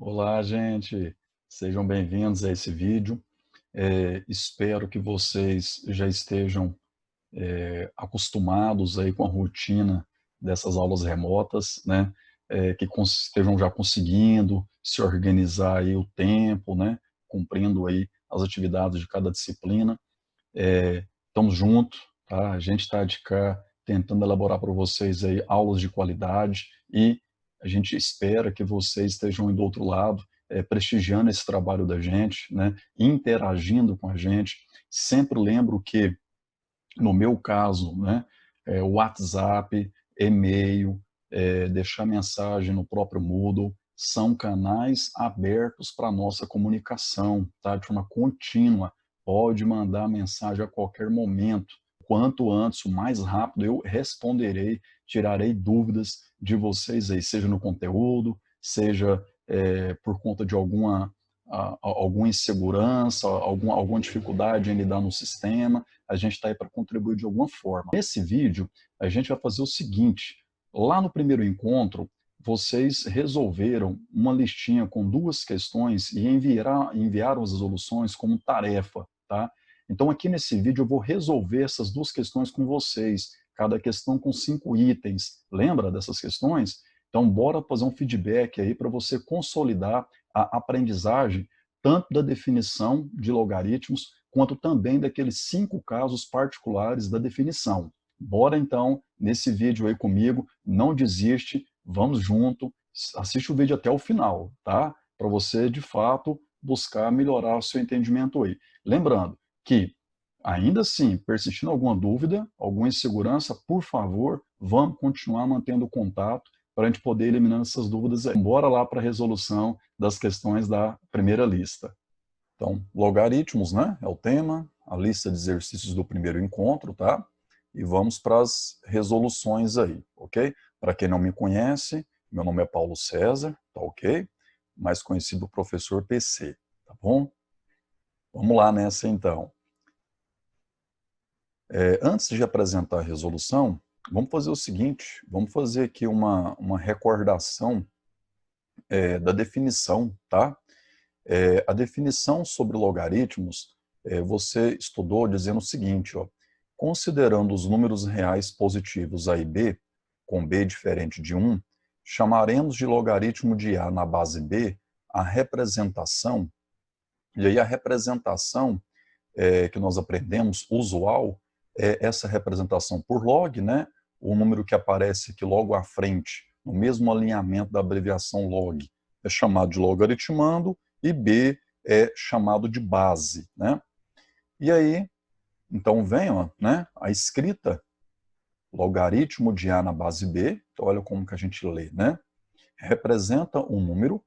Olá, gente. Sejam bem-vindos a esse vídeo. Espero que vocês já estejam acostumados aí com a rotina dessas aulas remotas, né? Estejam já conseguindo se organizar aí o tempo, né? Cumprindo aí as atividades de cada disciplina. Estamos juntos, tá? A gente está de cá tentando elaborar para vocês aí aulas de qualidade e a gente espera que vocês estejam aí do outro lado, prestigiando esse trabalho da gente, né? Interagindo com a gente. Sempre lembro que, no meu caso, né, WhatsApp, e-mail, deixar mensagem no próprio Moodle, são canais abertos para a nossa comunicação, tá? De forma contínua. Pode mandar mensagem a qualquer momento. Quanto antes, o mais rápido, eu responderei, tirarei dúvidas de vocês aí, seja no conteúdo, seja por conta de alguma insegurança, alguma dificuldade em lidar no sistema. A gente está aí para contribuir de alguma forma. Nesse vídeo, a gente vai fazer o seguinte: lá no primeiro encontro, vocês resolveram uma listinha com 2 questões e enviaram as resoluções como tarefa, tá? Então, aqui nesse vídeo, eu vou resolver essas 2 questões com vocês, cada questão com 5 itens. Lembra dessas questões? Então, bora fazer um feedback aí para você consolidar a aprendizagem, tanto da definição de logaritmos, quanto também daqueles 5 casos particulares da definição. Bora então, nesse vídeo aí comigo, não desiste, vamos junto, assiste o vídeo até o final, tá? Para você, de fato, buscar melhorar o seu entendimento aí. Lembrando que, ainda assim, persistindo alguma dúvida, alguma insegurança, por favor, vamos continuar mantendo contato para a gente poder eliminar essas dúvidas aí. Bora lá para a resolução das questões da primeira lista. Então, logaritmos, né, é o tema, a lista de exercícios do primeiro encontro, tá? E vamos para as resoluções aí, ok? Para quem não me conhece, meu nome é Paulo César, tá ok? Mais conhecido professor PC, tá bom? Vamos lá nessa então. Antes de apresentar a resolução, vamos fazer o seguinte, vamos fazer aqui uma recordação da definição, tá? A definição sobre logaritmos, você estudou dizendo o seguinte, ó: considerando os números reais positivos a e b, com b diferente de 1, chamaremos de logaritmo de a na base b a representação, e aí a representação que nós aprendemos, usual, é essa representação por log, né? O número que aparece aqui logo à frente, no mesmo alinhamento da abreviação log, é chamado de logaritmando, e b é chamado de base, né? E aí, então vem, ó, né, a escrita logaritmo de a na base b, então olha como que a gente lê, né? Representa um número,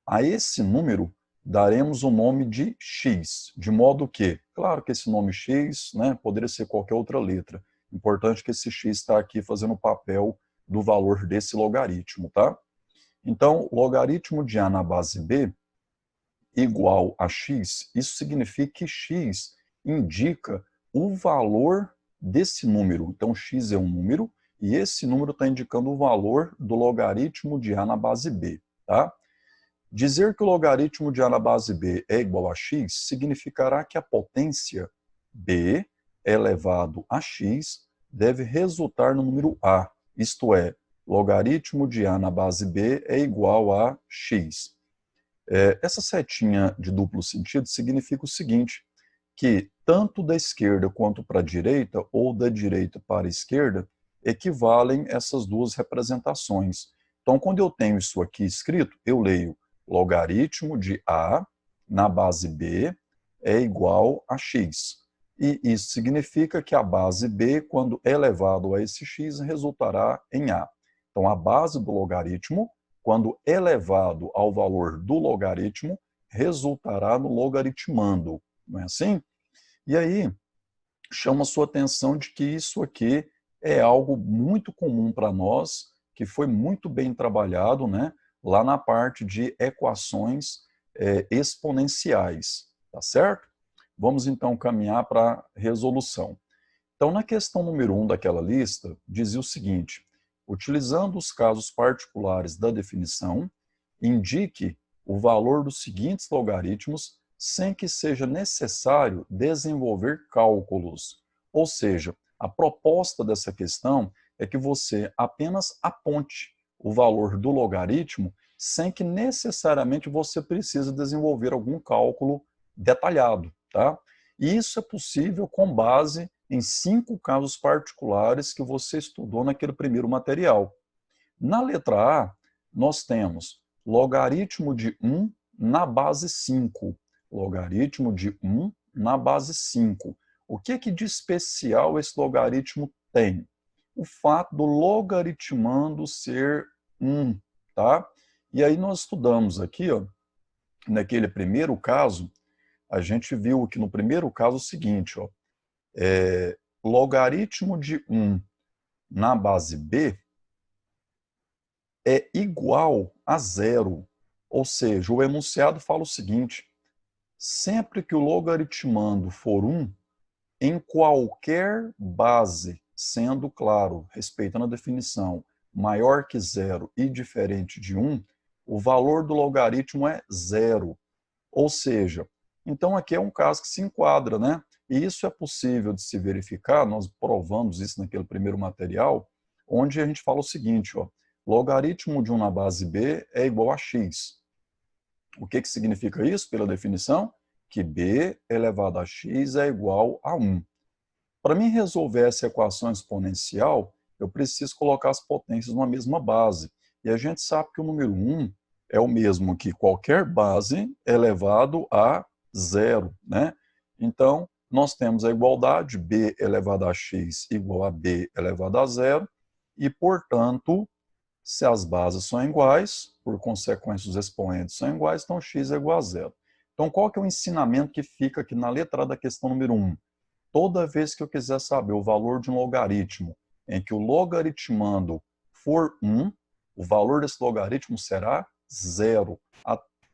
a esse número daremos o nome de x, de modo que, claro que esse nome x, né, poderia ser qualquer outra letra. Importante que esse x está aqui fazendo o papel do valor desse logaritmo, tá? Então, logaritmo de a na base b igual a x, isso significa que x indica o valor desse número. Então, x é um número, e esse número está indicando o valor do logaritmo de a na base b, tá? Dizer que o logaritmo de a na base b é igual a x significará que a potência b elevado a x deve resultar no número a, isto é, logaritmo de a na base b é igual a x. Essa setinha de duplo sentido significa o seguinte, que tanto da esquerda quanto para a direita, ou da direita para a esquerda, equivalem essas duas representações. Então, quando eu tenho isso aqui escrito, eu leio logaritmo de a na base b é igual a x. E isso significa que a base b, quando elevado a esse x, resultará em a. Então, a base do logaritmo, quando elevado ao valor do logaritmo, resultará no logaritmando. Não é assim? E aí, chama a sua atenção de que isso aqui é algo muito comum para nós, que foi muito bem trabalhado, né, lá na parte de equações exponenciais, tá certo? Vamos então caminhar para a resolução. Então, na questão número 1 daquela lista, dizia o seguinte: utilizando os casos particulares da definição, indique o valor dos seguintes logaritmos sem que seja necessário desenvolver cálculos. Ou seja, a proposta dessa questão é que você apenas aponte o valor do logaritmo sem que necessariamente você precise desenvolver algum cálculo detalhado, tá? E isso é possível com base em 5 casos particulares que você estudou naquele primeiro material. Na letra A, nós temos logaritmo de 1 na base 5. Logaritmo de 1 na base 5. O que de especial esse logaritmo tem? O fato do logaritmando ser 1, tá? E aí nós estudamos aqui, ó, naquele primeiro caso, a gente viu aqui no primeiro caso o seguinte, ó, logaritmo de 1 na base B é igual a zero. Ou seja, o enunciado fala o seguinte, sempre que o logaritmando for 1, em qualquer base, sendo, claro, respeitando a definição, maior que zero e diferente de 1, o valor do logaritmo é zero. Ou seja, então aqui é um caso que se enquadra, né? E isso é possível de se verificar, nós provamos isso naquele primeiro material, onde a gente fala o seguinte, ó, logaritmo de 1 na base B é igual a x. O que significa isso, pela definição? Que b elevado a x é igual a 1. Para mim resolver essa equação exponencial, eu preciso colocar as potências numa mesma base. E a gente sabe que o número 1 é o mesmo que qualquer base elevado a zero, né? Então, nós temos a igualdade b elevado a x igual a b elevado a zero, e, portanto, se as bases são iguais, por consequência os expoentes são iguais, então x é igual a zero. Então, qual que é o ensinamento que fica aqui na letra A da questão número 1? Toda vez que eu quiser saber o valor de um logaritmo em que o logaritmando for 1, o valor desse logaritmo será zero,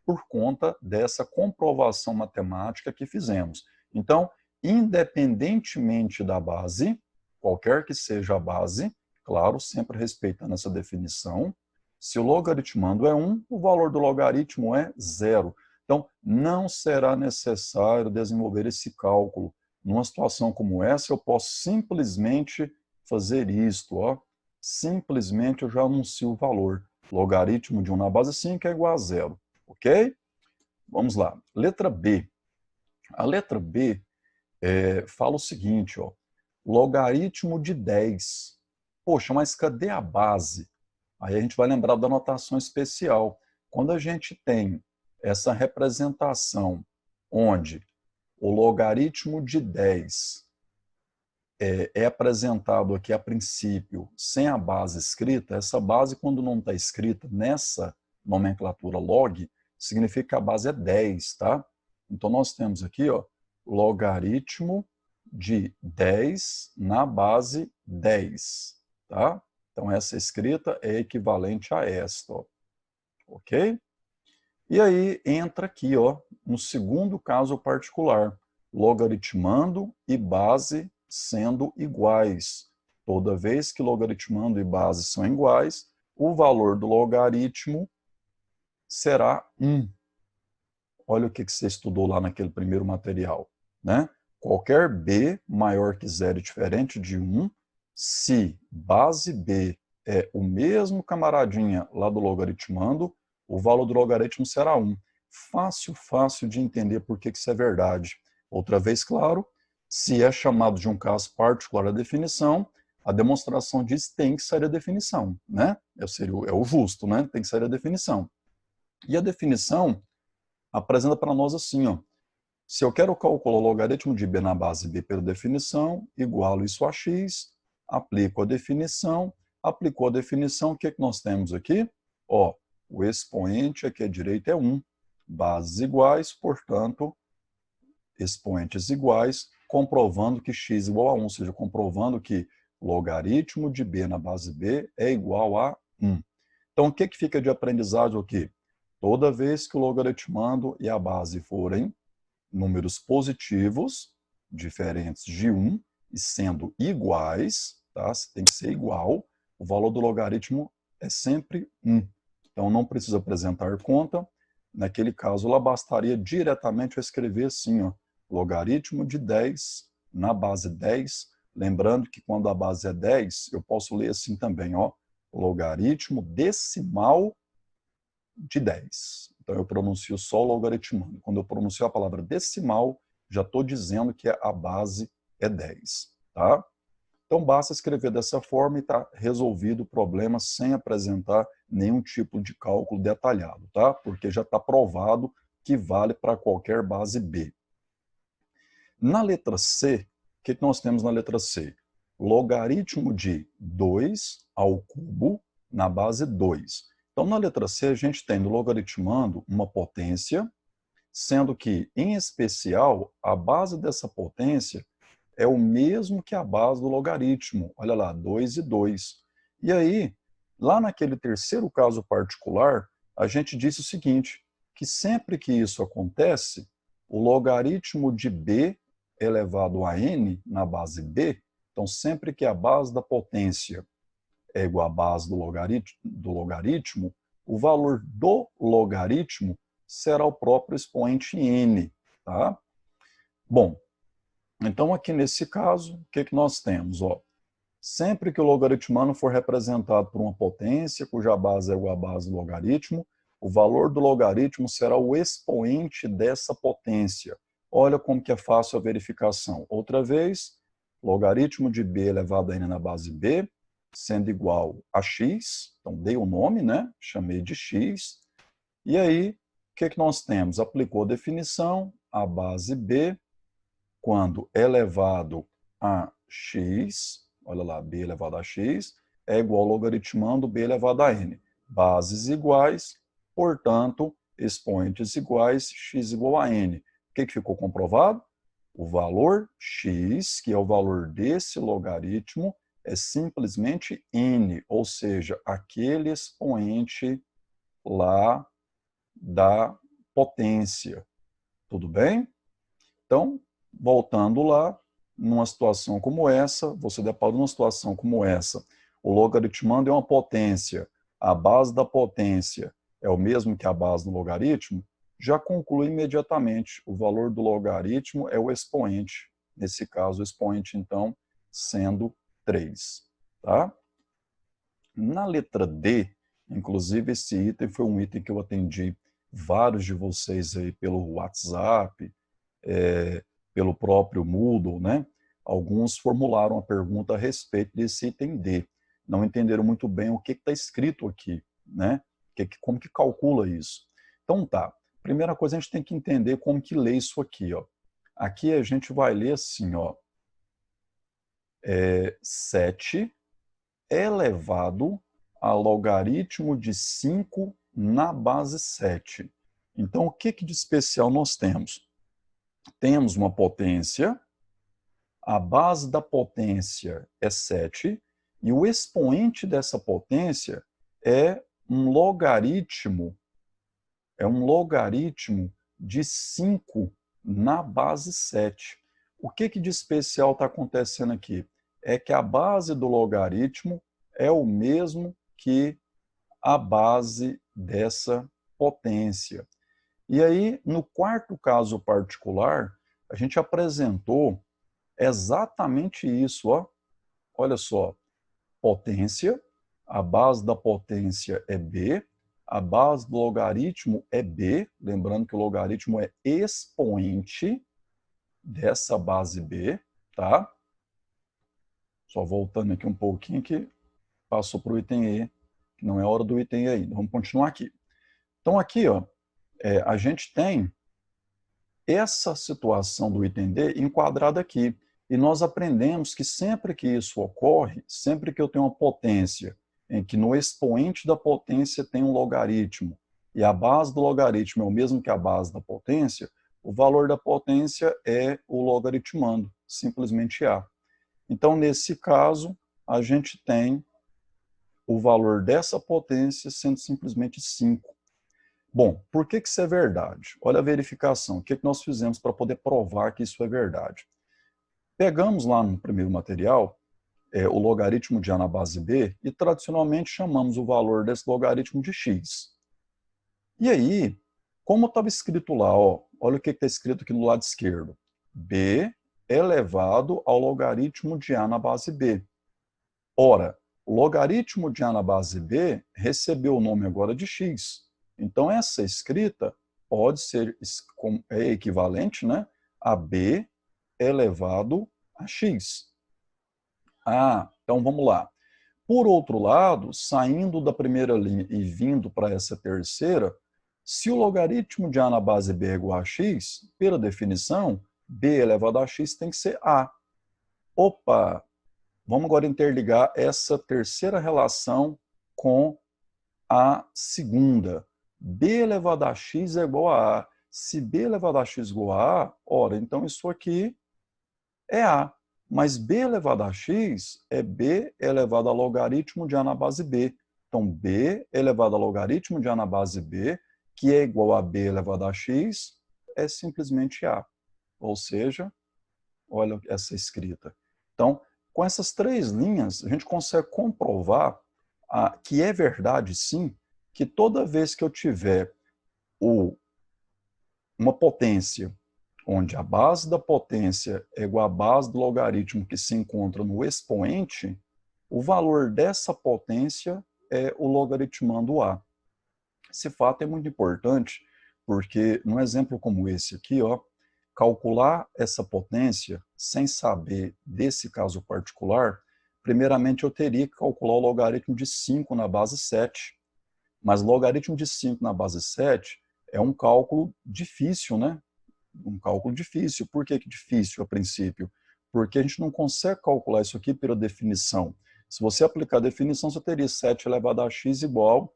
por conta dessa comprovação matemática que fizemos. Então, independentemente da base, qualquer que seja a base, claro, sempre respeitando essa definição, se o logaritmando é 1, o valor do logaritmo é zero. Então, não será necessário desenvolver esse cálculo. Numa situação como essa, eu posso simplesmente fazer isto, ó. Simplesmente eu já anuncio o valor. Logaritmo de 1 na base 5 é igual a zero, ok? Vamos lá. Letra B. A letra B fala o seguinte, ó. Logaritmo de 10. Poxa, mas cadê a base? Aí a gente vai lembrar da notação especial. Quando a gente tem essa representação onde o logaritmo de 10 é apresentado aqui a princípio sem a base escrita, essa base, quando não está escrita nessa nomenclatura log, significa que a base é 10, tá? Então nós temos aqui, ó, logaritmo de 10 na base 10, tá? Então essa escrita é equivalente a esta, ó, ok? E aí entra aqui, ó, no segundo caso particular, logaritmando e base sendo iguais. Toda vez que logaritmando e base são iguais, o valor do logaritmo será 1. Olha o que você estudou lá naquele primeiro material, né? Qualquer b maior que zero e diferente de 1, se base b é o mesmo camaradinha lá do logaritmando, o valor do logaritmo será 1. Fácil, fácil de entender por que isso é verdade. Outra vez, claro, se é chamado de um caso particular da definição, a demonstração diz que tem que sair a definição, né? É o justo, né? Tem que sair a definição. E a definição apresenta para nós assim, ó. Se eu quero calcular o logaritmo de b na base b pela definição, igualo isso a x, aplico a definição, aplicou a definição, o que nós temos aqui? Ó, o expoente aqui à direita é 1, bases iguais, portanto, expoentes iguais, comprovando que x igual a 1, ou seja, comprovando que logaritmo de b na base b é igual a 1. Então, o que fica de aprendizagem aqui? Toda vez que o logaritmando e a base forem números positivos, diferentes de 1, e sendo iguais, tá? Tem que ser igual, o valor do logaritmo é sempre 1. Então, não precisa apresentar conta. naquele caso, ela bastaria diretamente eu escrever assim, ó, logaritmo de 10 na base 10. Lembrando que quando a base é 10, eu posso ler assim também, ó, logaritmo decimal de 10. Então, eu pronuncio só logaritmando. Quando eu pronuncio a palavra decimal, já estou dizendo que a base é 10. Tá? Então, basta escrever dessa forma e está resolvido o problema sem apresentar nenhum tipo de cálculo detalhado, tá? Porque já está provado que vale para qualquer base B. Na letra C, o que nós temos na letra C? Logaritmo de 2 ao cubo na base 2. Então, na letra C, a gente tem no logaritmando uma potência, sendo que, em especial, a base dessa potência é o mesmo que a base do logaritmo. Olha lá, 2 e 2. E aí, lá naquele terceiro caso particular, a gente disse o seguinte, que sempre que isso acontece, o logaritmo de b elevado a n na base b, então sempre que a base da potência é igual à base do logaritmo, o valor do logaritmo será o próprio expoente n. Tá? Bom, então aqui nesse caso, o que nós temos? Ó, sempre que o logaritmano for representado por uma potência, cuja base é igual à base do logaritmo, o valor do logaritmo será o expoente dessa potência. Olha como que é fácil a verificação. Outra vez, logaritmo de b elevado a n na base b, sendo igual a x, então dei o nome, né? Chamei de x. E aí, o que nós temos? Aplicou a definição, a base b, quando elevado a x, olha lá, b elevado a x, é igual ao logaritmando b elevado a n. Bases iguais, portanto, expoentes iguais, x igual a n. O que ficou comprovado? O valor x, que é o valor desse logaritmo, é simplesmente n, ou seja, aquele expoente lá da potência. Tudo bem? Então, voltando lá, numa situação como essa, você depara numa situação como essa, o logaritmando é uma potência, a base da potência é o mesmo que a base do logaritmo, já conclui imediatamente, o valor do logaritmo é o expoente, nesse caso o expoente então sendo 3. Tá? Na letra D, inclusive esse item foi um item que eu atendi vários de vocês aí pelo WhatsApp, pelo próprio Moodle, né? Alguns formularam a pergunta a respeito desse item D. Não entenderam muito bem o que está escrito aqui, né? Como que calcula isso. Então tá, primeira coisa a gente tem que entender como que lê isso aqui, ó. Aqui a gente vai ler assim, ó, 7 elevado a logaritmo de 5 na base 7. Então, o que de especial nós temos? Temos uma potência, a base da potência é 7, e o expoente dessa potência é um logaritmo de 5 na base 7. O que de especial está acontecendo aqui? É que a base do logaritmo é o mesmo que a base dessa potência. E aí, no quarto caso particular, a gente apresentou exatamente isso, ó. Olha só, potência, a base da potência é b, a base do logaritmo é b, lembrando que o logaritmo é expoente dessa base b, tá? Só voltando aqui um pouquinho que passou para o item E, que não é hora do item E ainda. Vamos continuar aqui. Então aqui, ó, a gente tem essa situação do item D enquadrada aqui. E nós aprendemos que sempre que isso ocorre, sempre que eu tenho uma potência em que no expoente da potência tem um logaritmo e a base do logaritmo é o mesmo que a base da potência, o valor da potência é o logaritmando, simplesmente A. Então, nesse caso, a gente tem o valor dessa potência sendo simplesmente 5. Bom, por que isso é verdade? Olha a verificação. O que nós fizemos para poder provar que isso é verdade? Pegamos lá no primeiro material o logaritmo de A na base B e tradicionalmente chamamos o valor desse logaritmo de x. E aí, Como estava escrito lá, ó, olha o que está escrito aqui no lado esquerdo. B elevado ao logaritmo de A na base B. Ora, o logaritmo de A na base B recebeu o nome agora de x. Então, essa escrita pode ser equivalente, né, a B elevado a x. Ah, então vamos lá. Por outro lado, saindo da primeira linha e vindo para essa terceira, se o logaritmo de A na base B é igual a x, pela definição, B elevado a x tem que ser A. Opa! Vamos agora interligar essa terceira relação com a segunda. B elevado a x é igual a A. Se B elevado a x é igual a A, ora, então isso aqui é A. Mas B elevado a x é B elevado a logaritmo de A na base B. Então, B elevado a logaritmo de A na base B, que é igual a B elevado a x, é simplesmente A. Ou seja, olha essa escrita. Então, com essas três linhas, a gente consegue comprovar que é verdade, sim, que toda vez que eu tiver uma potência onde a base da potência é igual à base do logaritmo que se encontra no expoente, o valor dessa potência é o logaritmando A. Esse fato é muito importante, porque num exemplo como esse aqui, ó, calcular essa potência sem saber desse caso particular, primeiramente eu teria que calcular o logaritmo de 5 na base 7. Mas logaritmo de 5 na base 7 é um cálculo difícil, né? Um cálculo difícil. Por que difícil a princípio? Porque a gente não consegue calcular isso aqui pela definição. Se você aplicar a definição, você teria 7 elevado a x igual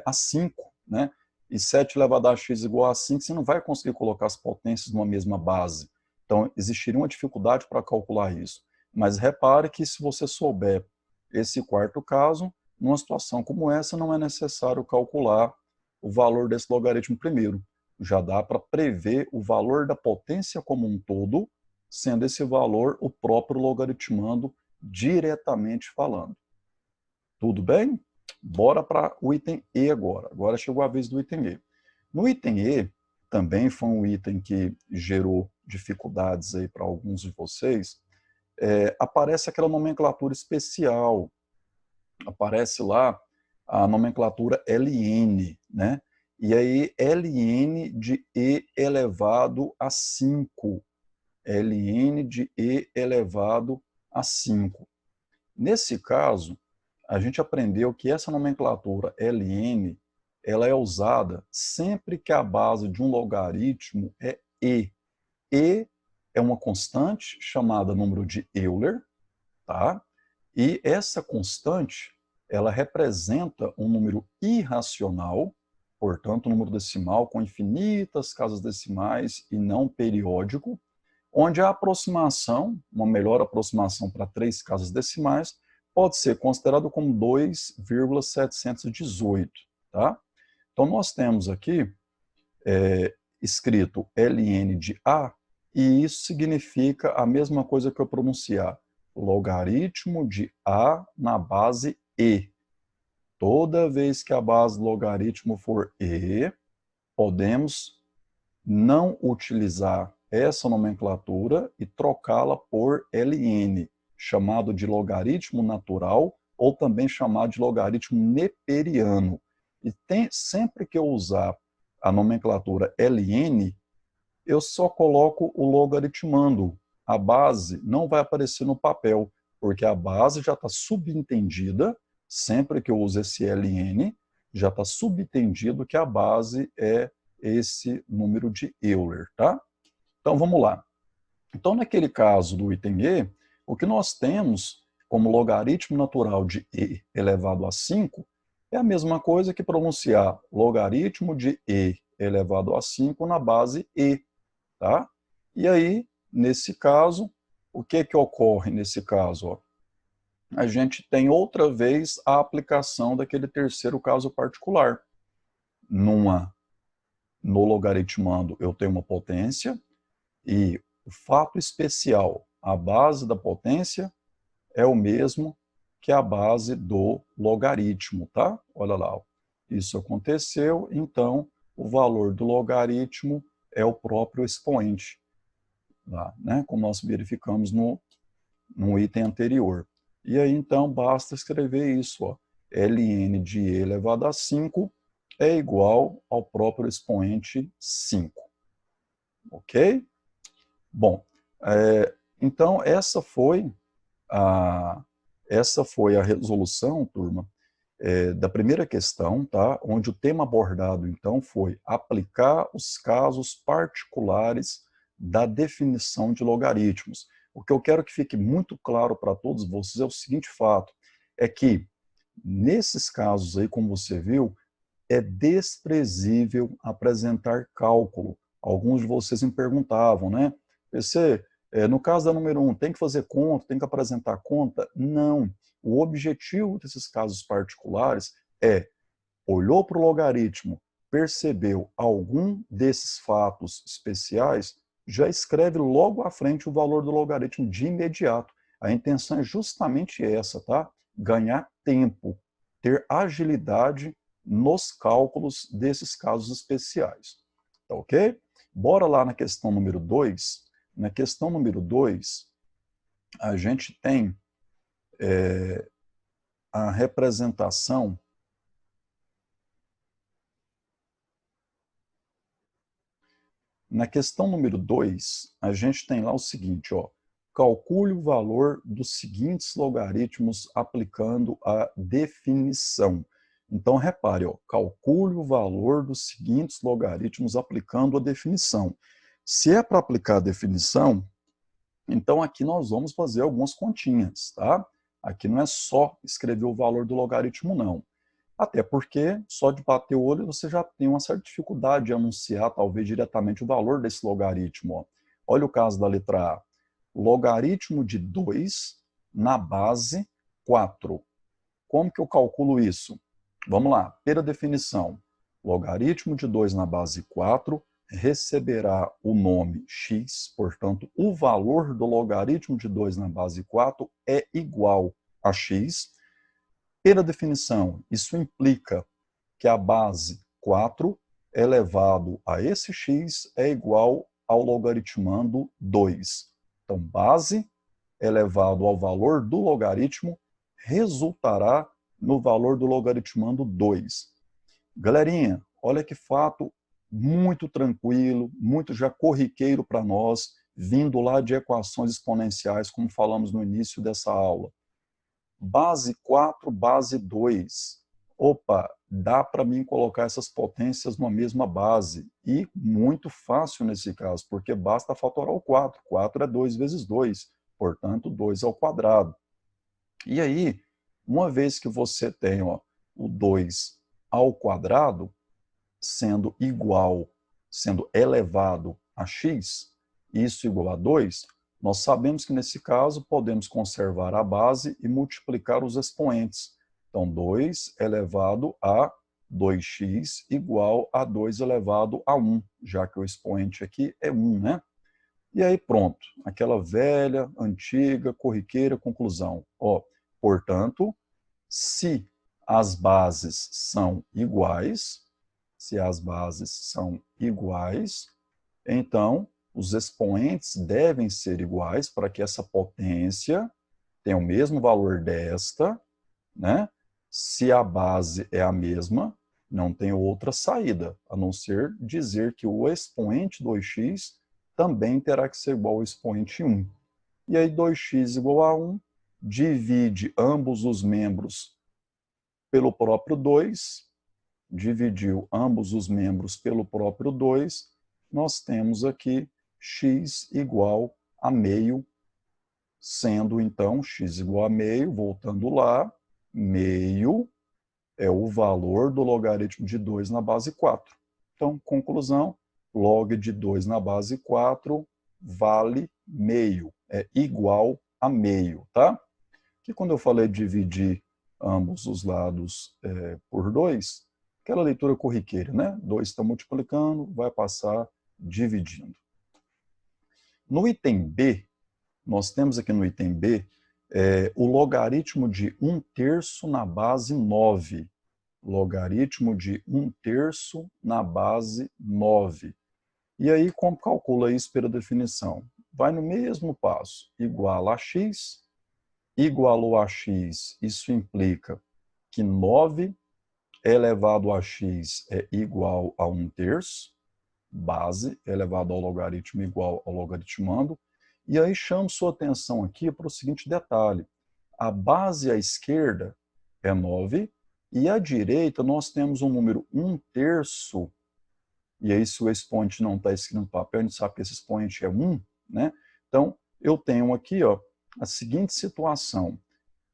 a 5, né? E 7 elevado a x igual a 5, você não vai conseguir colocar as potências numa mesma base. Então, existiria uma dificuldade para calcular isso. Mas repare que se você souber esse quarto caso, numa situação como essa, não é necessário calcular o valor desse logaritmo primeiro. Já dá para prever o valor da potência como um todo, sendo esse valor o próprio logaritmando diretamente falando. Tudo bem? Bora para o item E agora. Agora chegou a vez do item E. No item E, também foi um item que gerou dificuldades aí para alguns de vocês, aparece aquela nomenclatura especial. Aparece lá a nomenclatura Ln, né? E aí, Ln de E elevado a 5. Ln de E elevado a 5. Nesse caso, a gente aprendeu que essa nomenclatura Ln, ela é usada sempre que a base de um logaritmo é E. E é uma constante chamada número de Euler, tá? E essa constante, ela representa um número irracional, portanto, um número decimal com infinitas casas decimais e não periódico, onde a aproximação, uma melhor aproximação para 3 casas decimais, pode ser considerado como 2,718, tá? Então, nós temos aqui escrito Ln de A, e isso significa a mesma coisa que eu pronunciar logaritmo de A na base E. Toda vez que a base do logaritmo for E, podemos não utilizar essa nomenclatura e trocá-la por Ln, chamado de logaritmo natural ou também chamado de logaritmo neperiano. E sempre que eu usar a nomenclatura Ln, eu só coloco o logaritmando. A base não vai aparecer no papel, porque a base já está subentendida, sempre que eu uso esse Ln, já está subentendido que a base é esse número de Euler, tá? Então, vamos lá. Então, naquele caso do item E, o que nós temos como logaritmo natural de E elevado a 5 é a mesma coisa que pronunciar logaritmo de E elevado a 5 na base E, tá? E aí, nesse caso, o que ocorre nesse caso? Ó? A gente tem outra vez a aplicação daquele terceiro caso particular. No logaritmando, eu tenho uma potência e o fato especial, a base da potência, é o mesmo que a base do logaritmo, tá? Olha lá, isso aconteceu, então o valor do logaritmo é o próprio expoente, lá, né? Como nós verificamos no item anterior. E aí, então, basta escrever isso, ó. ln de e elevado a 5 é igual ao próprio expoente 5. Ok? Bom, então essa foi a resolução, turma, da primeira questão, tá? Onde o tema abordado, então, foi aplicar os casos particulares da definição de logaritmos. O que eu quero que fique muito claro para todos vocês é o seguinte fato, é que, nesses casos aí, como você viu, é desprezível apresentar cálculo. Alguns de vocês me perguntavam, né? PC, no caso da número 1, tem que fazer conta, tem que apresentar conta? Não. O objetivo desses casos particulares é, olhou para o logaritmo, percebeu algum desses fatos especiais, já escreve logo à frente o valor do logaritmo de imediato. A intenção é justamente essa, tá? Ganhar tempo, ter agilidade nos cálculos desses casos especiais. Tá ok? Bora lá na questão número 2. Na questão número 2, a gente tem a representação Na questão número 2, a gente tem lá o seguinte, ó, calcule o valor dos seguintes logaritmos aplicando a definição. Então, repare, ó, calcule o valor dos seguintes logaritmos aplicando a definição. Se é para aplicar a definição, então aqui nós vamos fazer algumas continhas, tá? Aqui não é só escrever o valor do logaritmo, não. Até porque, só de bater o olho, você já tem uma certa dificuldade de anunciar, talvez, diretamente o valor desse logaritmo. Ó. Olha o caso da letra A. Logaritmo de 2 na base 4. Como que eu calculo isso? Vamos lá, pela definição. Logaritmo de 2 na base 4 receberá o nome x, portanto, o valor do logaritmo de 2 na base 4 é igual a x. Pela definição, isso implica que a base 4 elevado a esse x é igual ao logaritmando 2. Então, base elevado ao valor do logaritmo resultará no valor do logaritmando 2. Galerinha, olha que fato muito tranquilo, muito já corriqueiro para nós, vindo lá de equações exponenciais, como falamos no início dessa aula. Base 4, base 2. Opa, dá para mim colocar essas potências numa mesma base. E muito fácil nesse caso, porque basta fatorar o 4. 4 é 2 vezes 2, portanto, 2 ao quadrado. E aí, uma vez que você tem ó, o 2 ao quadrado, sendo igual, sendo elevado a x, isso igual a 2, nós sabemos que nesse caso podemos conservar a base e multiplicar os expoentes. Então, 2 elevado a 2x igual a 2 elevado a 1, já que o expoente aqui é 1, né? E aí pronto, aquela velha, antiga, corriqueira conclusão. Ó, portanto, se as bases são iguais, então os expoentes devem ser iguais para que essa potência tenha o mesmo valor desta, né? Se a base é a mesma, não tem outra saída, a não ser dizer que o expoente 2x também terá que ser igual ao expoente 1. E aí 2x igual a 1, divide ambos os membros pelo próprio 2, dividiu ambos os membros pelo próprio 2, nós temos aqui x igual a meio, sendo então x igual a meio, voltando lá, meio é o valor do logaritmo de 2 na base 4. Então, conclusão, log de 2 na base 4 vale meio, é igual a meio, tá? Que quando eu falei dividir ambos os lados por 2, aquela leitura corriqueira, né? 2 está multiplicando, vai passar dividindo. No item B, nós temos aqui no item B o logaritmo de 1/3 na base 9. logaritmo de 1/3 na base 9. E aí, como calcula isso pela definição? Vai no mesmo passo, igual a x, igualou a x, isso implica que 9 elevado a x é igual a 1/3, base elevado ao logaritmo igual ao logaritmando, e aí chamo sua atenção aqui para o seguinte detalhe, a base à esquerda é 9, e à direita nós temos um número 1/3, e aí se o expoente não está escrito no papel, a gente sabe que esse expoente é 1, né? Então, eu tenho aqui ó, a seguinte situação,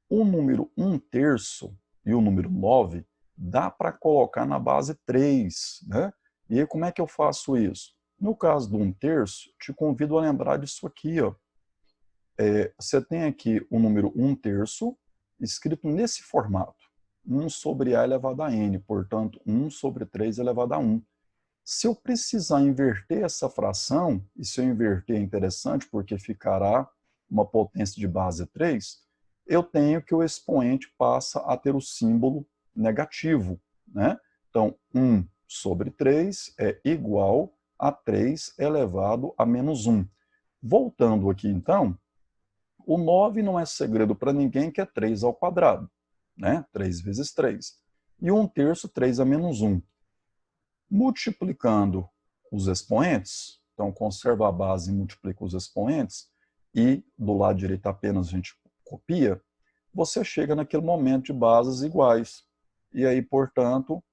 o número 1/3 e o número 9 dá para colocar na base 3, né? E aí como é que eu faço isso? No caso do 1/3, te convido a lembrar disso aqui, ó. Você tem aqui o número 1/3 escrito nesse formato, 1 sobre a elevado a n, portanto, 1 sobre 3 elevado a 1. Se eu precisar inverter essa fração, e se eu inverter é interessante porque ficará uma potência de base 3, eu tenho que o expoente passa a ter o símbolo negativo, né? Então, 1 sobre 3 é igual a 3 elevado a menos 1. Voltando aqui, então, o 9 não é segredo para ninguém que é 3 ao quadrado, né? 3 vezes 3. E 1/3, 3 a menos 1. Multiplicando os expoentes, então conserva a base e multiplica os expoentes, e do lado direito apenas a gente copia, você chega naquele momento de bases iguais. E aí, portanto,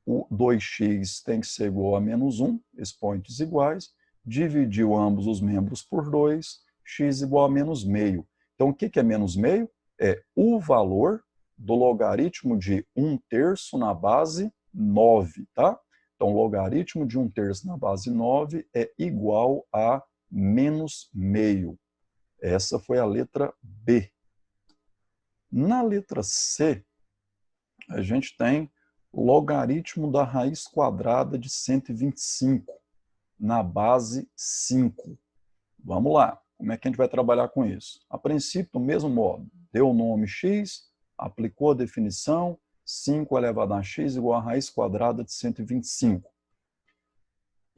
o 2x tem que ser igual a menos 1, expoentes iguais, dividiu ambos os membros por 2, x igual a menos meio. Então, o que é menos meio? É o valor do logaritmo de 1/3 na base 9, tá? Então, logaritmo de 1/3 na base 9 é igual a menos meio. Essa foi a letra B. Na letra C, a gente tem logaritmo da raiz quadrada de 125 na base 5. Vamos lá, como é que a gente vai trabalhar com isso? A princípio, do mesmo modo, deu o nome x, aplicou a definição, 5 elevado a x igual a raiz quadrada de 125.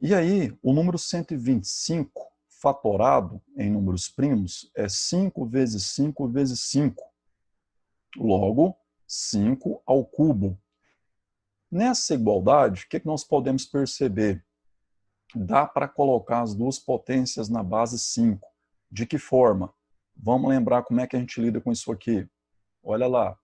E aí, o número 125 fatorado em números primos é 5 vezes 5 vezes 5. Logo, 5 ao cubo. Nessa igualdade, o que nós podemos perceber? Dá para colocar as duas potências na base 5. De que forma? Vamos lembrar como é que a gente lida com isso aqui. Olha lá.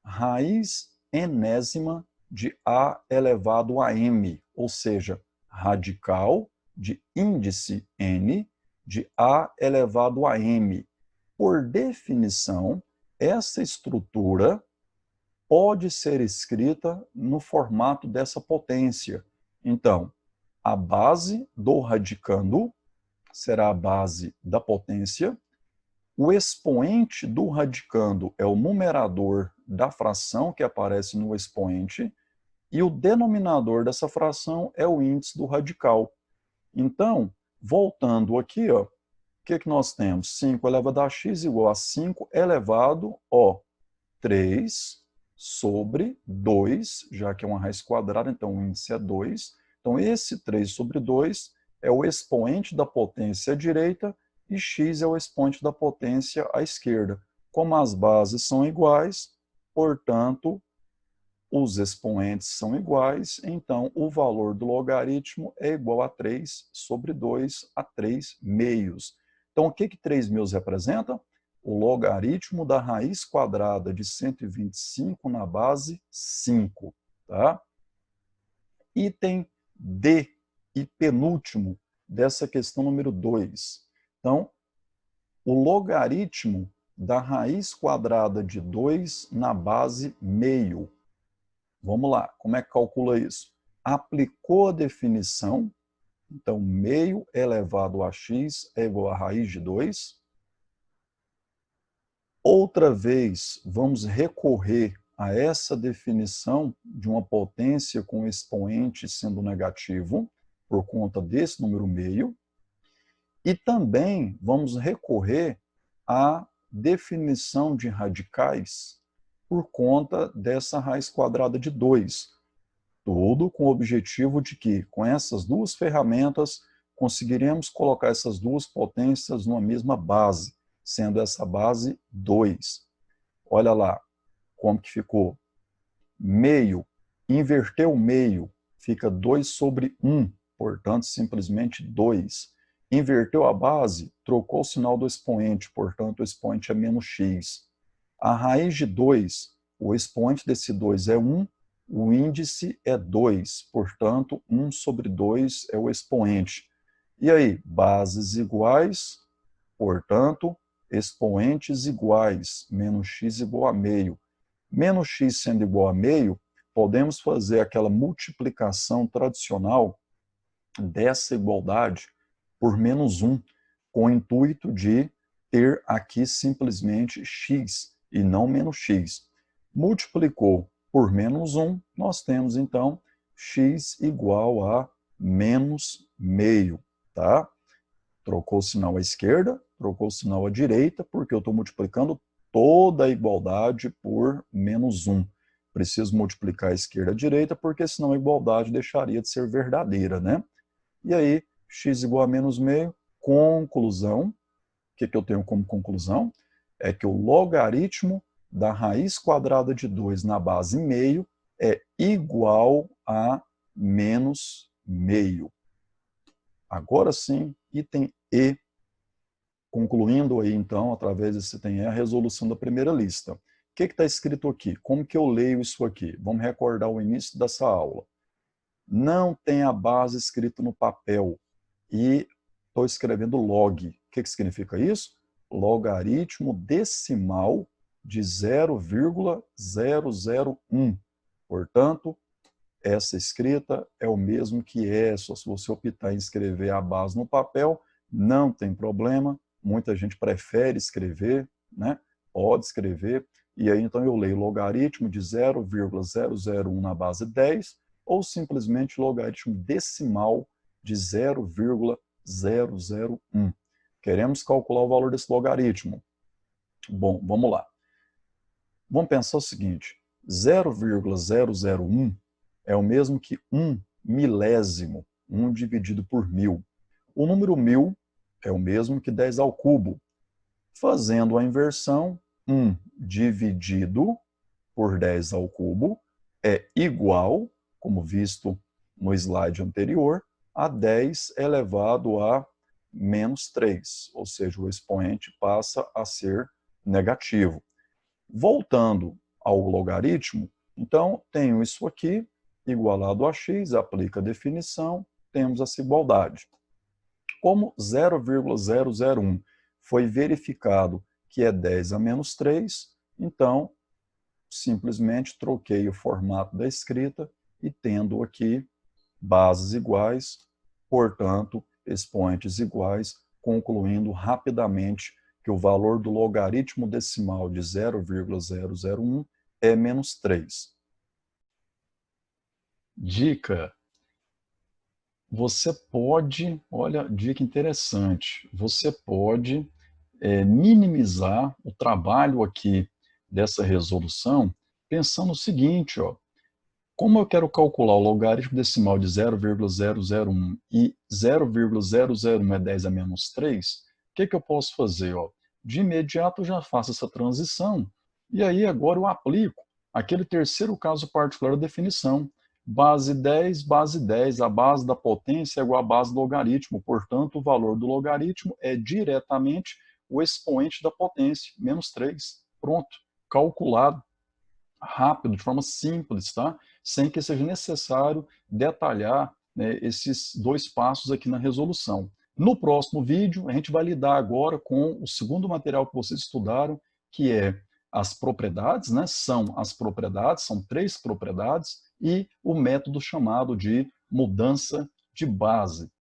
Raiz enésima de a elevado a m, ou seja, radical de índice n de a elevado a m. Por definição, essa estrutura pode ser escrita no formato dessa potência. Então, a base do radicando será a base da potência, o expoente do radicando é o numerador da fração que aparece no expoente, e o denominador dessa fração é o índice do radical. Então, voltando aqui, ó, o que nós temos? 5 elevado a x igual a 5 elevado a 3 sobre 2, já que é uma raiz quadrada, então o índice é 2. Então, esse 3 sobre 2 é o expoente da potência à direita e x é o expoente da potência à esquerda. Como as bases são iguais, portanto, os expoentes são iguais, então o valor do logaritmo é igual a 3 sobre 2 a 3 meios. Então, o que 3 meios representa? O logaritmo da raiz quadrada de 125 na base 5. Tá? Item D e penúltimo dessa questão número 2. Então, o logaritmo da raiz quadrada de 2 na base meio. Vamos lá, como é que calcula isso? Aplicou a definição, então meio elevado a x é igual a raiz de 2. Outra vez, vamos recorrer a essa definição de uma potência com expoente sendo negativo, por conta desse número meio. E também vamos recorrer à definição de radicais por conta dessa raiz quadrada de 2. Tudo com o objetivo de que, com essas duas ferramentas, conseguiremos colocar essas duas potências numa mesma base, sendo essa base 2. Olha lá como que ficou. Meio, inverteu o meio, fica 2 sobre 1, portanto, simplesmente 2. Inverteu a base, trocou o sinal do expoente, portanto, o expoente é menos x. A raiz de 2, o expoente desse 2 é 1, o índice é 2, portanto, 1 sobre 2 é o expoente. E aí, bases iguais, portanto, expoentes iguais, menos x igual a meio. Menos x sendo igual a meio, podemos fazer aquela multiplicação tradicional dessa igualdade por menos 1, com o intuito de ter aqui simplesmente x e não menos x. Multiplicou por menos 1, nós temos então x igual a menos meio, tá? Trocou o sinal à esquerda, trocou o sinal à direita, porque eu estou multiplicando toda a igualdade por menos 1. Preciso multiplicar a esquerda e a direita, porque senão a igualdade deixaria de ser verdadeira, né? E aí, x igual a menos meio, conclusão. O que eu tenho como conclusão? É que o logaritmo da raiz quadrada de 2 na base meio é igual a menos meio. Agora sim, item E. Concluindo aí, então, através desse item E, a resolução da primeira lista. O que está escrito aqui? Como que eu leio isso aqui? Vamos recordar o início dessa aula. Não tem a base escrita no papel e estou escrevendo log. O que significa isso? Logaritmo decimal de 0,001. Portanto, essa escrita é o mesmo que essa. Se você optar em escrever a base no papel, não tem problema. Muita gente prefere escrever, né? Pode escrever. E aí, então, eu leio logaritmo de 0,001 na base 10, ou simplesmente logaritmo decimal de 0,001. Queremos calcular o valor desse logaritmo. Bom, vamos lá. Vamos pensar o seguinte, 0,001 é o mesmo que 1 milésimo, 1 dividido por 1000. O número 1000 é o mesmo que 10 ao cubo. Fazendo a inversão, 1 dividido por 10 ao cubo é igual, como visto no slide anterior, a 10 elevado a menos 3, ou seja, o expoente passa a ser negativo. Voltando ao logaritmo, então tenho isso aqui, igualado a x, aplica a definição, temos essa igualdade. Como 0,001 foi verificado que é 10 a menos 3, então simplesmente troquei o formato da escrita e tendo aqui bases iguais, portanto, expoentes iguais, concluindo rapidamente que o valor do logaritmo decimal de 0,001 é menos 3. Dica: você pode, olha, dica interessante, você pode minimizar o trabalho aqui dessa resolução pensando o seguinte, ó, como eu quero calcular o logaritmo decimal de 0,001 e 0,001 é 10 a menos 3, o que eu posso fazer? Ó? De imediato eu já faço essa transição e aí agora eu aplico aquele terceiro caso particular da definição. Base 10, a base da potência é igual à base do logaritmo, portanto o valor do logaritmo é diretamente o expoente da potência, menos 3. Pronto, calculado. Rápido, de forma simples, tá? Sem que seja necessário detalhar, né, esses dois passos aqui na resolução. No próximo vídeo, a gente vai lidar agora com o segundo material que vocês estudaram, que é as propriedades, né? São as propriedades, são 3 propriedades, e o método chamado de mudança de base.